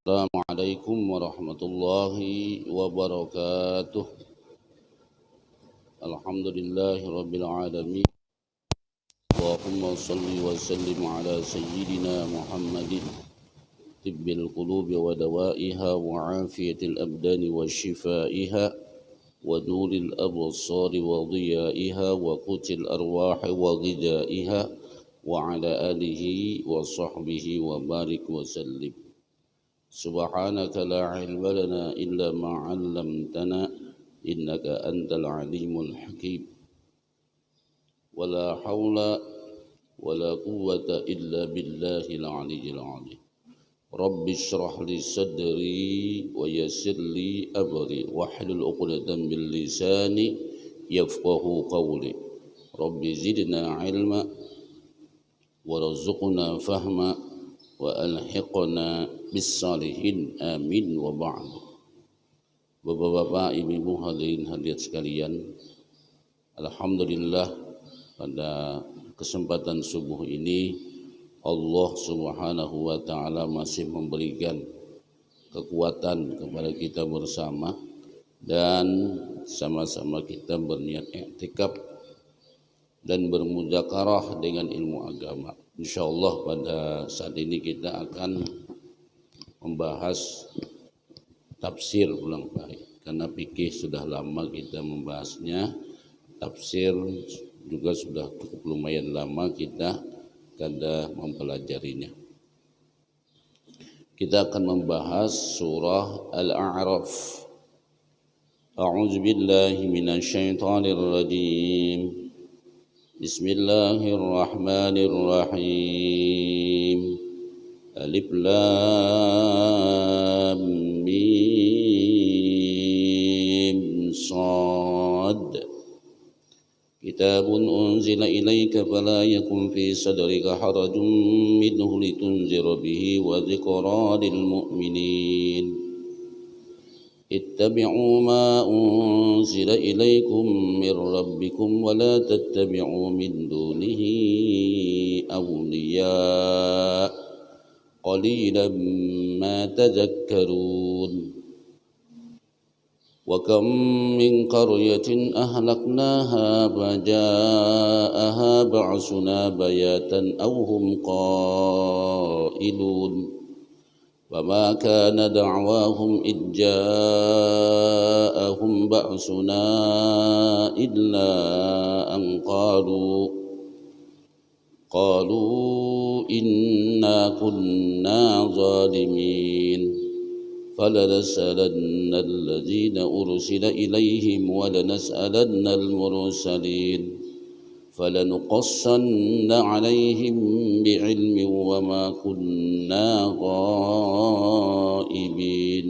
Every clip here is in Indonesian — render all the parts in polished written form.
Assalamualaikum warahmatullahi wabarakatuh. Alhamdulillahi rabbil alamin. Allahumma salli wa sallim ala sayyidina Muhammadin tibbil qulubi wa dawaiha wa afiyatil abdani wa shifaiha wa nuril absari wa dhiyaiha wa qutil arwahi wa ghidaiha wa ala alihi wa sahbihi wa barik wa sallim. Subhanaka la ilma lana illa ma 'allamtana innaka antal alimul hakim. Wala haula wala quwwata illa billahil aliyyil azim. Rabbi shrah li sadri wa yassir li amri wahlul 'uqdatam min lisani yafqahu qawli. Rabbi zidna ilma warzuqna fahma wa alhiqna bis-salihin amin wa ba'du. Bapak-bapak, ibu-ibu, hadirin hadirat sekalian, alhamdulillah pada kesempatan subuh ini Allah Subhanahu wa taala masih memberikan kekuatan kepada kita bersama dan sama-sama kita berniat i'tikaf dan bermudzakarah dengan ilmu agama. Insyaallah pada saat ini kita akan membahas tafsir ulang balik, karena fikih sudah lama kita membahasnya, tafsir juga sudah cukup lumayan lama kita kada mempelajarinya. Kita akan membahas surah Al-A'raf. A'udzu billahi minasyaitonir rajim. Bismillahirrahmanirrahim. Alif Lam Mim Shad. Kitabun unzila ilaika fala yakun fi sadrika harajun minhu litunzira bihi wa dzikra lil mu'minin. اتبعوا ما أنزل إليكم من ربكم ولا تتبعوا من دونه أولياء قليلا ما تذكرون وكم من قرية أهلكناها فجاءها بعثنا بياتا أو هم قائلون وما كان دعواهم إذ جاءهم بأسنا إلا أن قالوا إنا كنا ظالمين فلنسألن الذين أرسل إليهم ولنسألن المرسلين فلنقصن عليهم بعلم وما كنا غائبين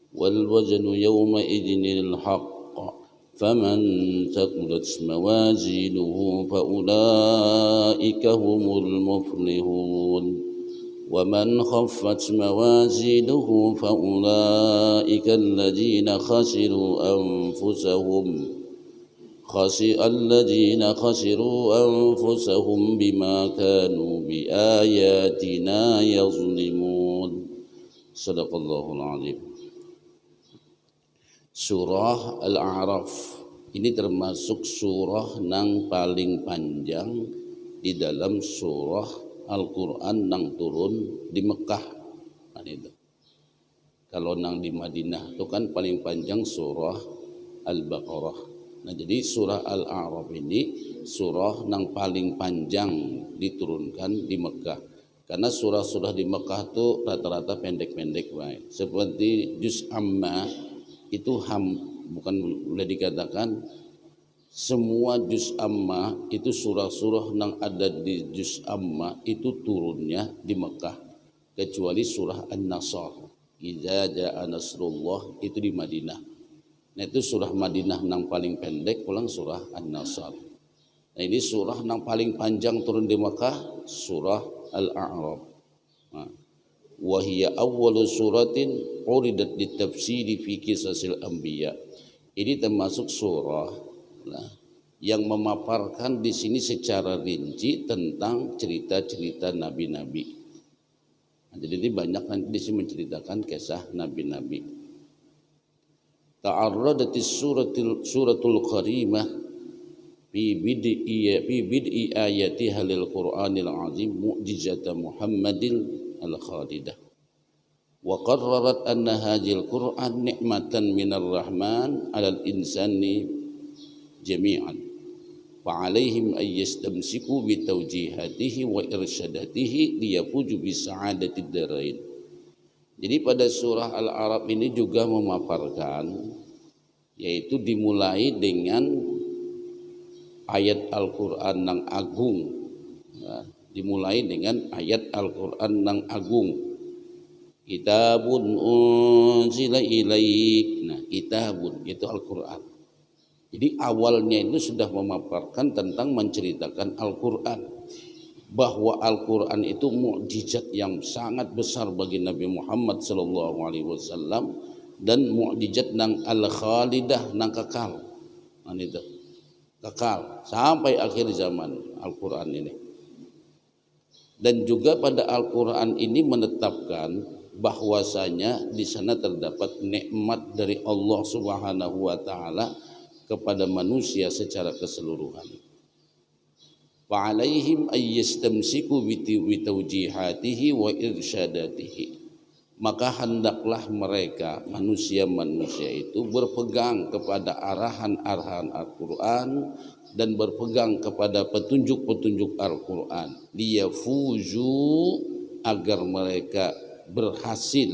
والوزن يومئذ الحق فمن ثقلت موازينه فأولئك هم المفلحون ومن خفت موازينه فأولئك الذين خسروا أنفسهم بما كانوا بآياتنا يظلمون. صدق الله العظيم. Surah Al-A'raf ini termasuk surah nang paling panjang di dalam surah Al-Quran nang turun di Mekah. Nah, itu. Kalau nang di Madinah itu kan paling panjang surah Al-Baqarah. Nah, jadi surah Al-A'raf ini surah yang paling panjang diturunkan di Mekah. Karena surah-surah di Mekah itu rata-rata pendek-pendek, baik. Seperti Juz Amma itu bukan boleh dikatakan semua Juz Amma itu surah-surah yang ada di Juz Amma itu turunnya di Mekah, kecuali surah An-Nasr. Idza jaa nasrullah itu di Madinah. Nah, itu surah Madinah yang paling pendek, pulang surah An-Nasr. Nah, ini surah yang paling panjang turun di Makkah, surah Al-A'raf. Nah, wa hiya awwalu suratin uridat ditafsiri fi qisasil anbiya. Ini termasuk surah yang memaparkan di sini secara rinci tentang cerita-cerita nabi-nabi. Jadi ini banyak nanti di sini menceritakan kisah nabi-nabi. Ta'arradatis suratul karimah fi bid'i ayatiha lil Qur'anil azim mu'jizata Muhammadil al-khalidah. Wa qarrarat anna hadhil Qur'an ni'matan minar rahman 'alal insani jami'an. Fa'alaihim ay yastamsiku bi tawjihatihi wa irsyadatihi liyafuju bi sa'adatid darain. Jadi pada surah Al-A'raf ini juga memaparkan, yaitu dimulai dengan ayat Al-Qur'an nang agung. Ya, dimulai dengan ayat Al-Qur'an nang agung. Kitabun unzila ilaik. Nah, kitabun itu Al-Qur'an. Jadi awalnya itu sudah memaparkan tentang menceritakan Al-Qur'an, bahwa Al-Qur'an itu mukjizat yang sangat besar bagi Nabi Muhammad SAW dan mukjizat nang al-khalidah nang kekal. Nah, itu kekal sampai akhir zaman Al-Qur'an ini. Dan juga pada Al-Qur'an ini menetapkan bahwasanya di sana terdapat nikmat dari Allah Subhanahu wa taala kepada manusia secara keseluruhan. Fa'alaihim ay yastamsiku bi tawjihatihi wa irsyadatihi. Maka hendaklah mereka manusia-manusia itu berpegang kepada arahan-arahan Al-Qur'an dan berpegang kepada petunjuk-petunjuk Al-Qur'an. Liyafuzu, agar mereka berhasil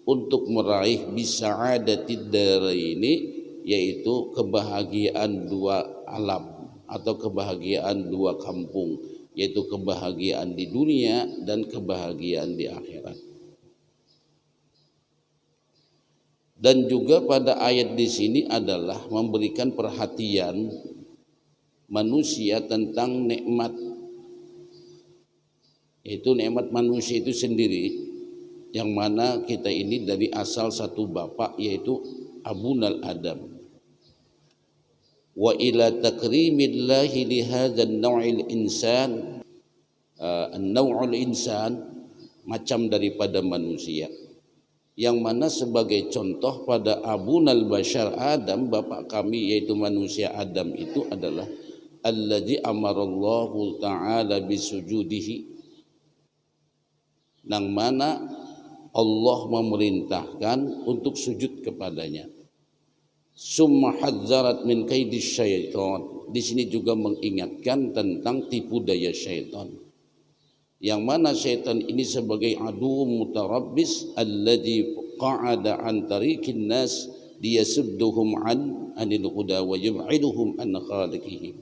untuk meraih bisa'adatid daraini, yaitu kebahagiaan dua alam atau kebahagiaan dua kampung, yaitu kebahagiaan di dunia dan kebahagiaan di akhirat. Dan juga pada ayat di sini adalah memberikan perhatian manusia tentang nikmat, yaitu nikmat manusia itu sendiri, yang mana kita ini dari asal satu bapak, yaitu Abunal Adam. Wa ila takrimillahi li hadzal naw'il insan, an-naw'ul insan, macam daripada manusia, yang mana sebagai contoh pada Abunal Bashar Adam, bapak kami yaitu manusia Adam itu adalah alladzi amarallahu ta'ala bisujudihi, yang mana Allah memerintahkan untuk sujud kepadanya. Summa hadzarat min kaidis syaitan. Di sini juga mengingatkan tentang tipu daya syaitan, yang mana syaitan ini sebagai adu mutarabbis alladzi qa'ada an tariqin nas liyasudduhum anil huda wa yub'iduhum an khaliqihim.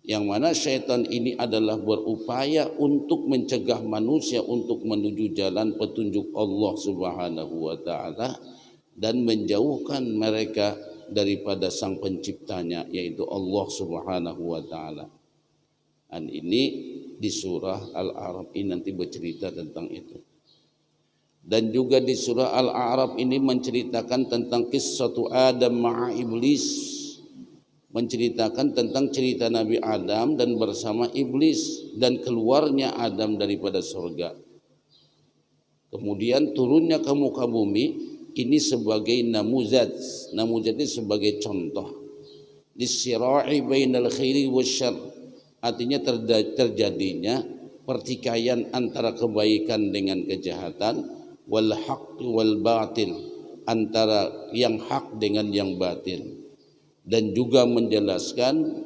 Yang mana syaitan ini adalah berupaya untuk mencegah manusia untuk menuju jalan petunjuk Allah Subhanahu wa taala dan menjauhkan mereka daripada sang penciptanya, yaitu Allah Subhanahu wa taala. Dan ini di surah Al-A'raf ini nanti bercerita tentang itu. Dan juga di surah Al-A'raf ini menceritakan tentang kisah Adam ma'a iblis, menceritakan tentang cerita Nabi Adam dan bersama iblis dan keluarnya Adam daripada surga. Kemudian turunnya ke muka bumi ini sebagai namuzad ini sebagai contoh disira'i bainal khairi wasyarr, artinya terjadinya pertikaian antara kebaikan dengan kejahatan, wal haqq wal batil, antara yang hak dengan yang batil, dan juga menjelaskan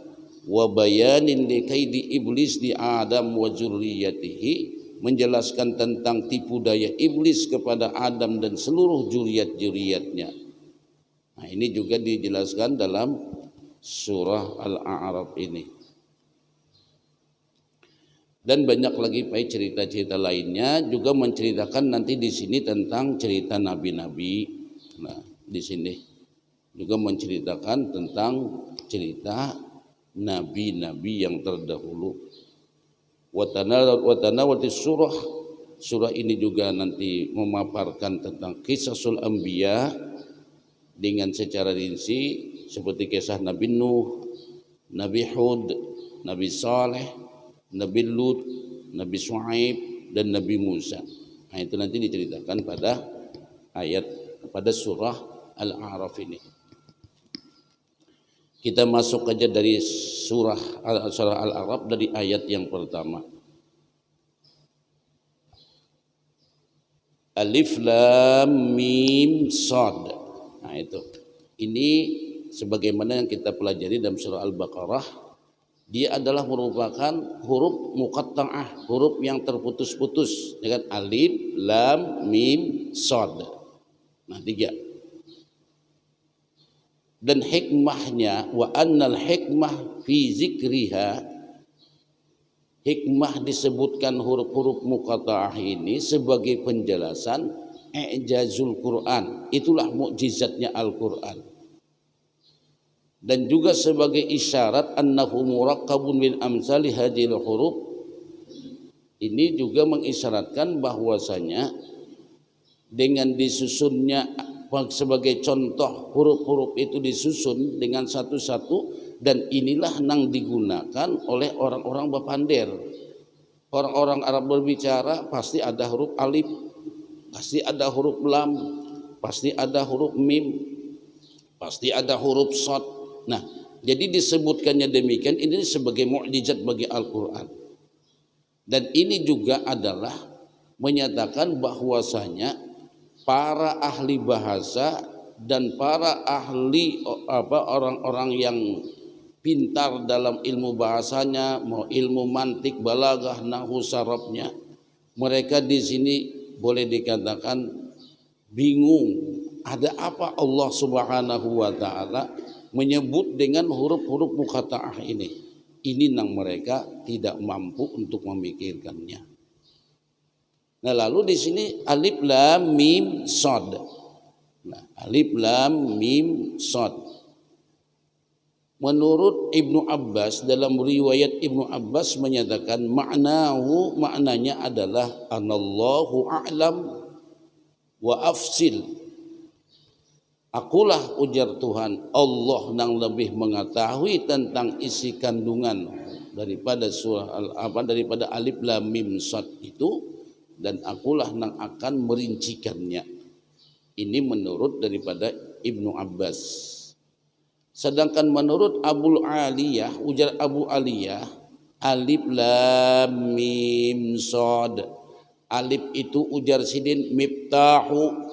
wa bayanin li kaidi iblis di Adam wa dzurriyyatihi, menjelaskan tentang tipu daya iblis kepada Adam dan seluruh zuriat-zuriatnya. Nah, ini juga dijelaskan dalam surah Al-A'raf ini. Dan banyak lagi cerita-cerita lainnya juga menceritakan nanti di sini tentang cerita nabi-nabi. Nah, di sini juga menceritakan tentang cerita nabi-nabi yang terdahulu. Watanawati surah ini juga nanti memaparkan tentang kisasul anbiya dengan secara rinci, seperti kisah Nabi Nuh, Nabi Hud, Nabi Saleh, Nabi Lut, Nabi Shu'aib, dan Nabi Musa. Nah, Nah, itu nanti diceritakan pada pada surah Al-A'raf ini. Kita masuk aja dari surah Al-A'raf dari ayat yang pertama. Alif Lam Mim Shad. Nah, itu. Ini sebagaimana yang kita pelajari dalam surah Al-Baqarah, dia adalah merupakan huruf muqatta'ah, huruf yang terputus-putus, dengan alif, lam, mim, shad. Nah, 3. Dan hikmahnya, wa annal hikmah fi zikriha, hikmah disebutkan huruf-huruf muqatta'ah ini sebagai penjelasan i'jazul Quran, itulah mukjizatnya Al-Quran. Dan juga sebagai isyarat annahu murakkabun min amsali hadhil huruf, ini juga mengisyaratkan bahwasanya dengan disusunnya sebagai contoh huruf-huruf itu disusun dengan satu-satu, dan inilah yang digunakan oleh orang-orang bapander. Orang-orang Arab berbicara pasti ada huruf alif, pasti ada huruf lam, pasti ada huruf mim, pasti ada huruf shad. Nah, jadi disebutkannya demikian, ini sebagai mukjizat bagi Al-Quran. Dan ini juga adalah menyatakan bahwasanya para ahli bahasa dan para ahli orang-orang yang pintar dalam ilmu bahasanya, mau ilmu mantik, balaghah, nahwu, sarafnya, mereka di sini boleh dikatakan bingung, ada apa Allah Subhanahu wa taala menyebut dengan huruf-huruf muqatta'ah ini. Ini yang mereka tidak mampu untuk memikirkannya. Nah, lalu di sini alif lam mim shad. Nah, alif lam mim shad. Menurut Ibnu Abbas, dalam riwayat Ibnu Abbas menyatakan maknanya adalah anallahu a'lam wa afsil. Akulah, ujar Tuhan, Allah yang lebih mengetahui tentang isi kandungan daripada daripada alif lam mim shad itu, dan akulah yang akan merincikannya. Ini menurut daripada Ibnu Abbas. Sedangkan menurut Abu Aliyah, ujar Abu Aliyah, alif lam mim shad. Alif itu ujar sidin miftahu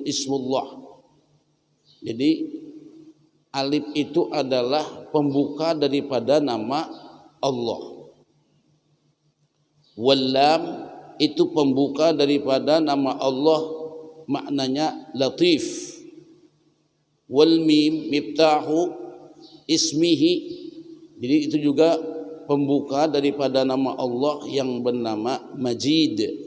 ismullah. Jadi alif itu adalah pembuka daripada nama Allah. Wal lam itu pembuka daripada nama Allah, maknanya latif. Wal mim miftahu ismihi, jadi itu juga pembuka daripada nama Allah yang bernama Majid.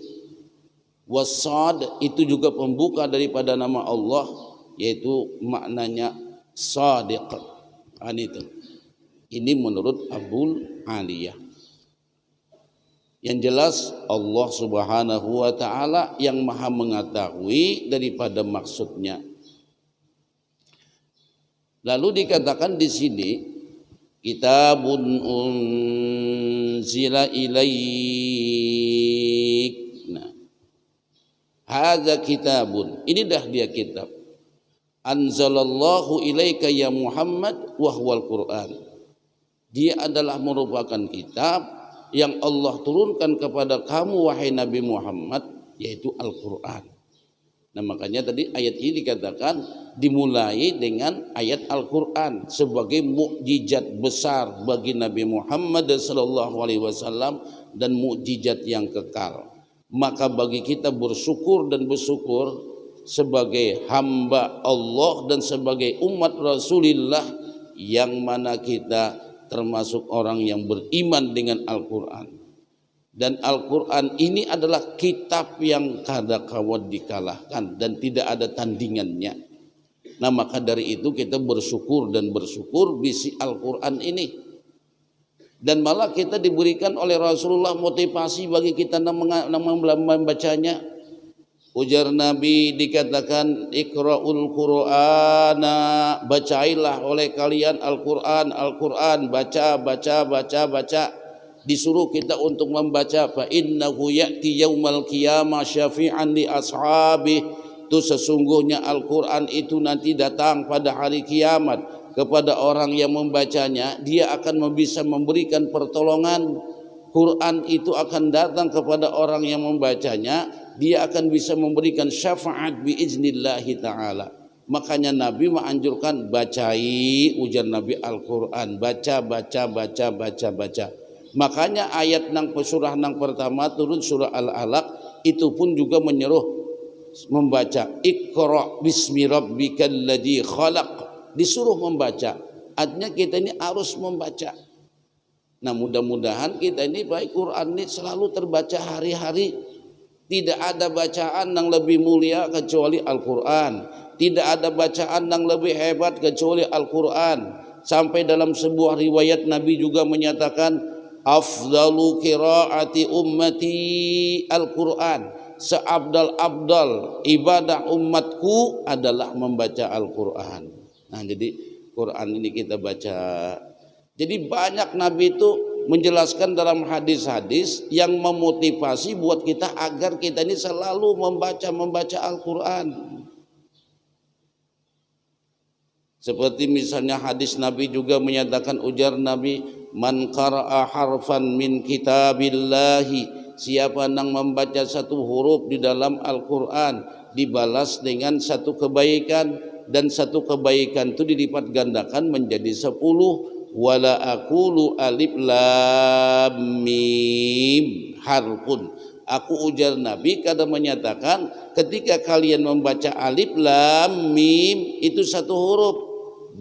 Wasad itu juga pembuka daripada nama Allah, yaitu maknanya Sadiq. Ini menurut Abu Aliyah. Yang jelas Allah Subhanahu wa taala yang maha mengetahui daripada maksudnya. Lalu dikatakan di sini, kitabun unzila ilaik. Hadza kitabun, ini dah dia kitab. Anzalallahu ilaika ya Muhammad wa huwal Qur'an. Dia adalah merupakan kitab yang Allah turunkan kepada kamu wahai Nabi Muhammad, yaitu Al-Qur'an. Nah, makanya tadi ayat ini dikatakan dimulai dengan ayat Al-Qur'an sebagai mukjizat besar bagi Nabi Muhammad sallallahu alaihi wasallam dan mukjizat yang kekal. Maka bagi kita bersyukur dan bersyukur sebagai hamba Allah dan sebagai umat Rasulullah, yang mana kita termasuk orang yang beriman dengan Al-Quran. Dan Al-Quran ini adalah kitab yang kada kawat dikalahkan dan tidak ada tandingannya. Nah, maka dari itu kita bersyukur dan bersyukur bisi Al-Quran ini. Dan malah kita diberikan oleh Rasulullah motivasi bagi kita membacanya. Ujar Nabi dikatakan iqra'ul Qur'ana, bacailah oleh kalian Al-Qur'an, Al-Qur'an, baca. disuruh kita untuk membaca fa innahu ya'ti yaumal qiyamah syafi'an li ashabi, itu sesungguhnya Al-Quran itu nanti datang pada hari kiamat kepada orang yang membacanya, dia akan bisa memberikan pertolongan. Quran itu akan datang kepada orang yang membacanya, dia akan bisa memberikan syafaat biiznillahi ta'ala. Makanya Nabi menganjurkan bacai, ujar Nabi Al-Quran, baca. Makanya ayat nang surah nang pertama turun surah Al-Alaq itu pun juga menyuruh membaca Iqra bismi rabbikal ladzi khalaq, disuruh membaca. Artinya kita ini harus membaca. Nah, mudah-mudahan kita ini baik Quran ini selalu terbaca hari-hari. Tidak ada bacaan yang lebih mulia kecuali Al-Quran. Tidak ada bacaan yang lebih hebat kecuali Al-Quran. Sampai dalam sebuah riwayat Nabi juga menyatakan afdalu qiraati ummati Al-Quran. Seabdal-abdal ibadah umatku adalah membaca Al-Quran. Nah, jadi Quran ini kita baca. Jadi banyak Nabi itu menjelaskan dalam hadis-hadis yang memotivasi buat kita agar kita ini selalu membaca Al-Quran. Seperti misalnya hadis Nabi juga menyatakan, ujar Nabi, man qara'a harfan min kitabillahi, siapa yang membaca satu huruf di dalam Al-Quran dibalas dengan satu kebaikan, dan satu kebaikan itu dilipat gandakan menjadi 10. Wala aqulu alif lam mim harfun, aku ujar Nabi kadang menyatakan ketika kalian membaca alif lam mim itu satu huruf,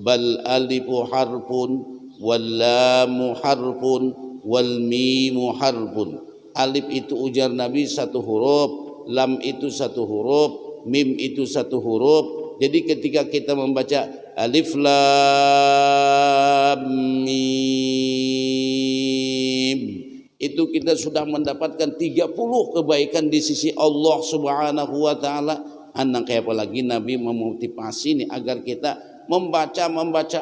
bal alifu harfun wal lamu harfun wal mimu harfun. Alif itu ujar Nabi satu huruf, lam itu satu huruf, mim itu satu huruf. Jadi ketika kita membaca alif lam mim itu kita sudah mendapatkan 30 kebaikan di sisi Allah Subhanahu wa taala. Anak kayak apalagi Nabi memotivasi nih agar kita membaca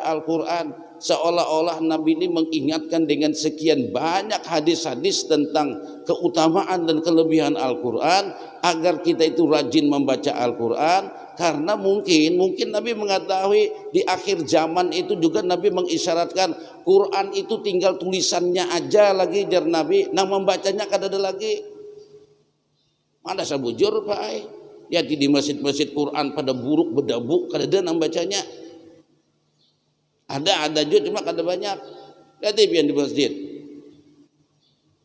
Al-Quran. Seolah-olah Nabi ini mengingatkan dengan sekian banyak hadis-hadis tentang keutamaan dan kelebihan Al-Quran agar kita itu rajin membaca Al-Quran. Karena mungkin Nabi mengetahui di akhir zaman itu juga Nabi mengisyaratkan Quran itu tinggal tulisannya aja lagi, jar Nabi, nah membacanya kada ada lagi. Mana sabujur Pak ai? Ya di masjid-masjid Quran pada buruk bedabuk kada ada membacanya. Ada juga cuma kada banyak. Lihat pian di masjid.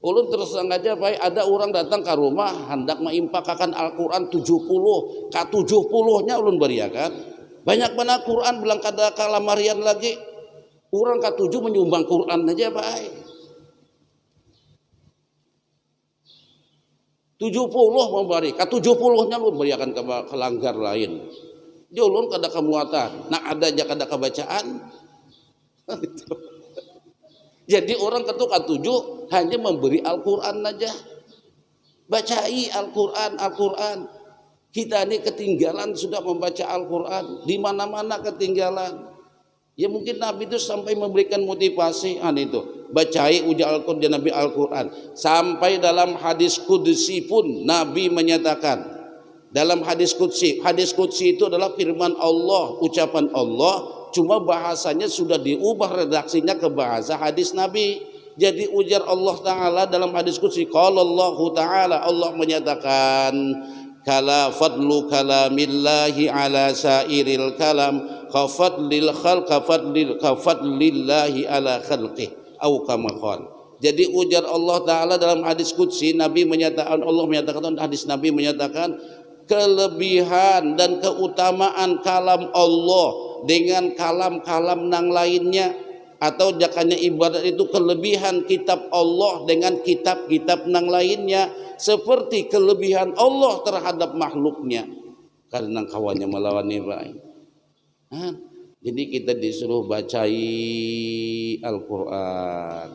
Ulun terus terang aja Pak, ada orang datang ke rumah hendak mengimpakakan Al-Quran 70, ka 70-nya ulun beriakan. Banyak mana Quran bilang kada kalamarian lagi. Orang ka 7 menyumbang Quran aja Pak. 70 memberi, ka 70-nya ulun beriakan ke langgar lain. Dia ulun kada kemuatan. Nah ada aja kada kebacaan. Jadi orang ketuka 7 hanya memberi Al-Quran aja. Bacai Al-Quran. Kita ini ketinggalan sudah membaca Al-Quran. Di mana-mana ketinggalan. Ya mungkin Nabi itu sampai memberikan motivasi. Itu bacai ujar Al-Quran Nabi Al-Quran. Sampai dalam hadis qudsi pun Nabi menyatakan. Dalam hadis qudsi itu adalah firman Allah, ucapan Allah. Cuma bahasanya sudah diubah redaksinya ke bahasa hadis Nabi. Jadi ujar Allah Ta'ala dalam hadis qudsi, qala Allah Ta'ala, Allah menyatakan kala fadlu kalamillahi ala sairil kalam khafadlil khalq khafadlillahi ala khalqih au kama qala. Jadi ujar Allah Ta'ala dalam hadis qudsi, Nabi menyatakan, Allah menyatakan, hadis Nabi menyatakan kelebihan dan keutamaan kalam Allah dengan kalam-kalam nang lainnya, atau jakanya ibadat itu kelebihan kitab Allah dengan kitab-kitab nang lainnya seperti kelebihan Allah terhadap makhluknya karena kawannya melawan baik. Jadi kita disuruh bacai Al-Quran.